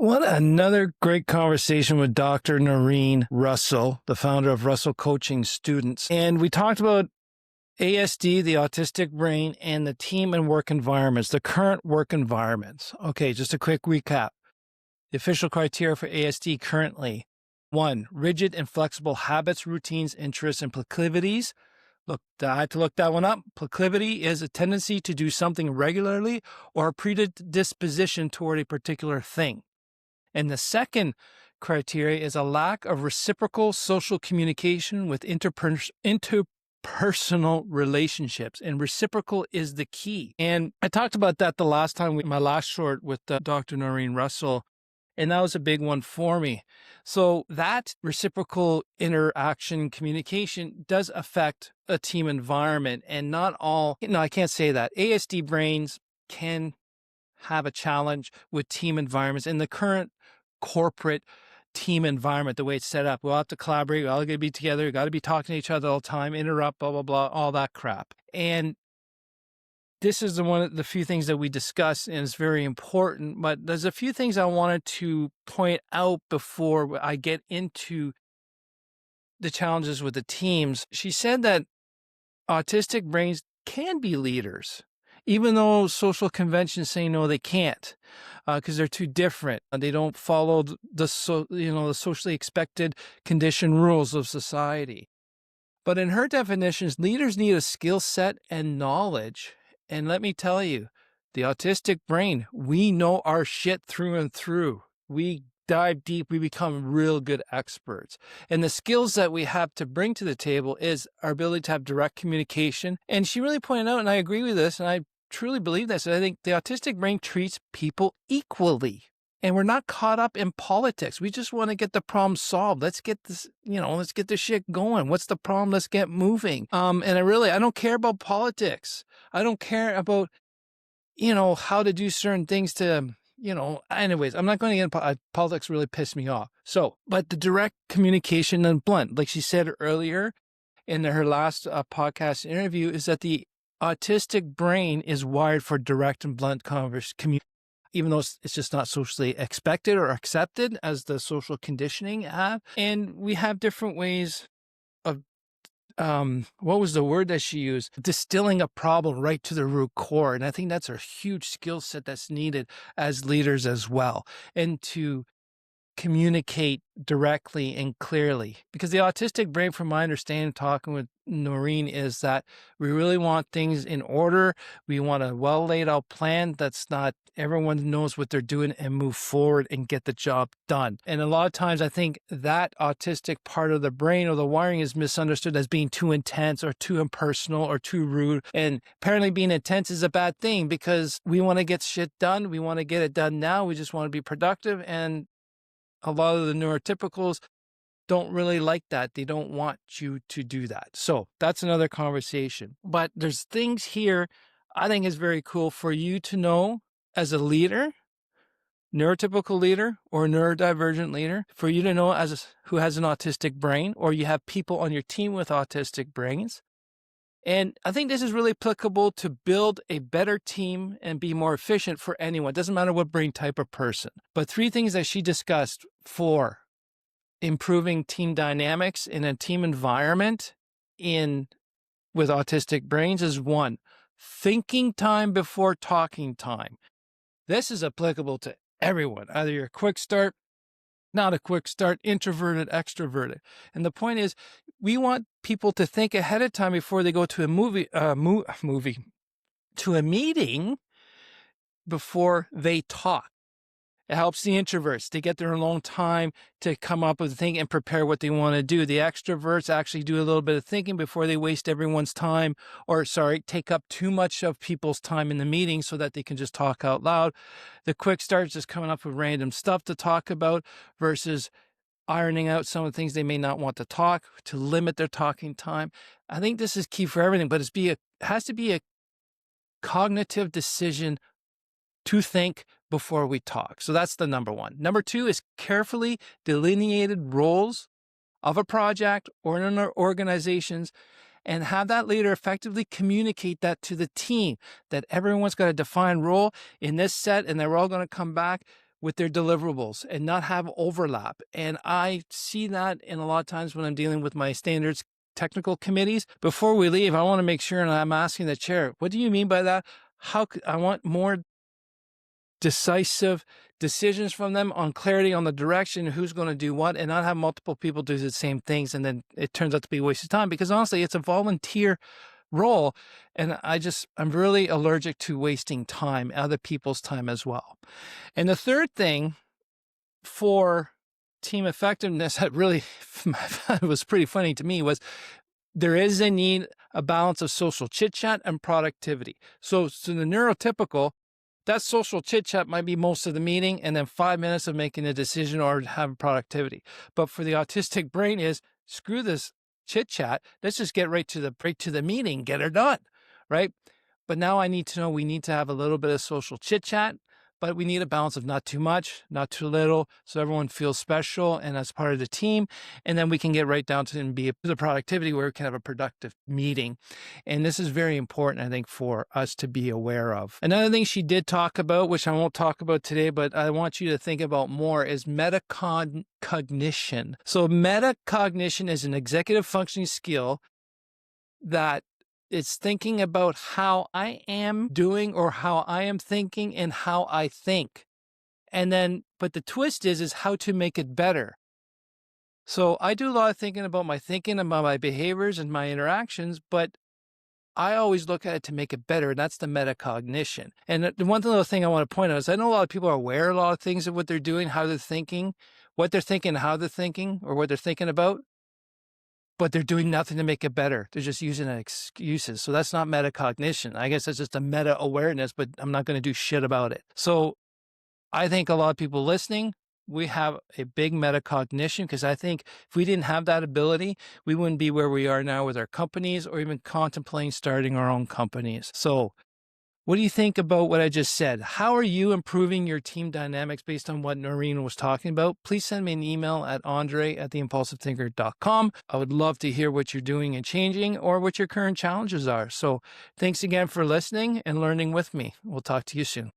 What another great conversation with Dr. Noreen Russell, the founder of Russell Coaching Students. And we talked about ASD, the autistic brain, and the team and work environments, the current work environments. Okay, just a quick recap. The official criteria for ASD currently: 1, rigid and flexible habits, routines, interests, and proclivities. Look, I had to look that one up. Proclivity is a tendency to do something regularly or a predisposition toward a particular thing. And the second criteria is a lack of reciprocal social communication with interpersonal relationships. And reciprocal is the key. And I talked about that the last time, my last short with Dr. Noreen Russell. And that was a big one for me. So that reciprocal interaction communication does affect a team environment. And not all, I can't say that. ASD brains can have a challenge with team environments. In the current corporate team environment, the way it's set up, we'll have to collaborate, we're all going to be together, we got to be talking to each other all the time, interrupt, blah, blah, blah, all that crap. And this is one of the few things that we discuss, and it's very important, but there's a few things I wanted to point out before I get into the challenges with the teams. She said that autistic brains can be leaders, even though social conventions say no, they can't, because they're too different. They don't follow the socially expected conditioned rules of society. But in her definitions, leaders need a skill set and knowledge. And let me tell you, the autistic brain, we know our shit through and through. We dive deep, we become real good experts. And the skills that we have to bring to the table is our ability to have direct communication. And she really pointed out, and I agree with this, and I truly believe this, I think the autistic brain treats people equally. And we're not caught up in politics. We just want to get the problem solved. Let's get this, let's get this shit going. What's the problem? Let's get moving. And I don't care about politics. I don't care about, how to do certain things to, anyways, I'm not going to get into politics. Really pissed me off. So, but the direct communication and blunt, like she said earlier in her last podcast interview, is that the autistic brain is wired for direct and blunt communication. Even though it's just not socially expected or accepted as the social conditioning have. And we have different ways of, what was the word that she used? Distilling a problem right to the root core. And I think that's a huge skill set that's needed as leaders as well. And to communicate directly and clearly. Because the autistic brain, from my understanding, talking with Noreen, is that we really want things in order. We want a well laid out plan that's not everyone knows what they're doing and move forward and get the job done. And a lot of times I think that autistic part of the brain or the wiring is misunderstood as being too intense or too impersonal or too rude. And apparently being intense is a bad thing because we want to get shit done. We want to get it done now. We just want to be productive. And a lot of the neurotypicals don't really like that. They don't want you to do that. So that's another conversation. But there's things here I think is very cool for you to know as a leader, neurotypical leader or neurodivergent leader, for you to know who has an autistic brain, or you have people on your team with autistic brains. And I think this is really applicable to build a better team and be more efficient for anyone. It doesn't matter what brain type or person. But 3 things that she discussed for improving team dynamics in a team environment with autistic brains is 1, thinking time before talking time. This is applicable to everyone, either you're a quick start, not a quick start, introverted, extroverted. And the point is, we want people to think ahead of time before they go to a meeting before they talk. It helps the introverts. They get their own time to come up with a thing and prepare what they want to do. The extroverts actually do a little bit of thinking before they waste everyone's time, take up too much of people's time in the meeting so that they can just talk out loud. The quick starts just coming up with random stuff to talk about versus ironing out some of the things they may not want to talk, to limit their talking time. I think this is key for everything, but it has to be a cognitive decision to think before we talk. So that's the number 1. Number 2 is carefully delineated roles of a project or in our organizations, and have that leader effectively communicate that to the team, that everyone's got a defined role in this set and they're all going to come back with their deliverables and not have overlap. And I see that in a lot of times when I'm dealing with my standards technical committees. Before we leave, I want to make sure, and I'm asking the chair, what do you mean by that? I want more decisive decisions from them on clarity on the direction, who's going to do what, and not have multiple people do the same things. And then it turns out to be a waste of time, because honestly, it's a volunteer role. And I'm really allergic to wasting time, other people's time as well. And the third thing for team effectiveness that really was pretty funny to me was there is a balance of social chit chat and productivity. So the neurotypical, that social chit chat might be most of the meeting and then 5 minutes of making a decision or having productivity. But for the autistic brain is, screw this chit chat. Let's just get right to the meeting, get her done, right? But now I need to know we need to have a little bit of social chit chat, but we need a balance of not too much, not too little, so everyone feels special and as part of the team. And then we can get right down to and be the productivity where we can have a productive meeting. And this is very important, I think, for us to be aware of. Another thing she did talk about, which I won't talk about today, but I want you to think about more, is metacognition. So metacognition is an executive functioning skill that it's thinking about how I am doing or how I am thinking and how I think. And then, but the twist is how to make it better. So I do a lot of thinking about my behaviors and my interactions, but I always look at it to make it better. And that's the metacognition. And the one little thing I want to point out is I know a lot of people are aware of a lot of things of what they're doing, how they're thinking, what they're thinking, how they're thinking, or what they're thinking about. But they're doing nothing to make it better. They're just using excuses. So that's not metacognition. I guess that's just a meta awareness, but I'm not going to do shit about it. So I think a lot of people listening, we have a big metacognition, because I think if we didn't have that ability, we wouldn't be where we are now with our companies or even contemplating starting our own companies. So what do you think about what I just said? How are you improving your team dynamics based on what Noreen was talking about? Please send me an email at andre@theimpulsivethinker.com. I would love to hear what you're doing and changing, or what your current challenges are. So thanks again for listening and learning with me. We'll talk to you soon.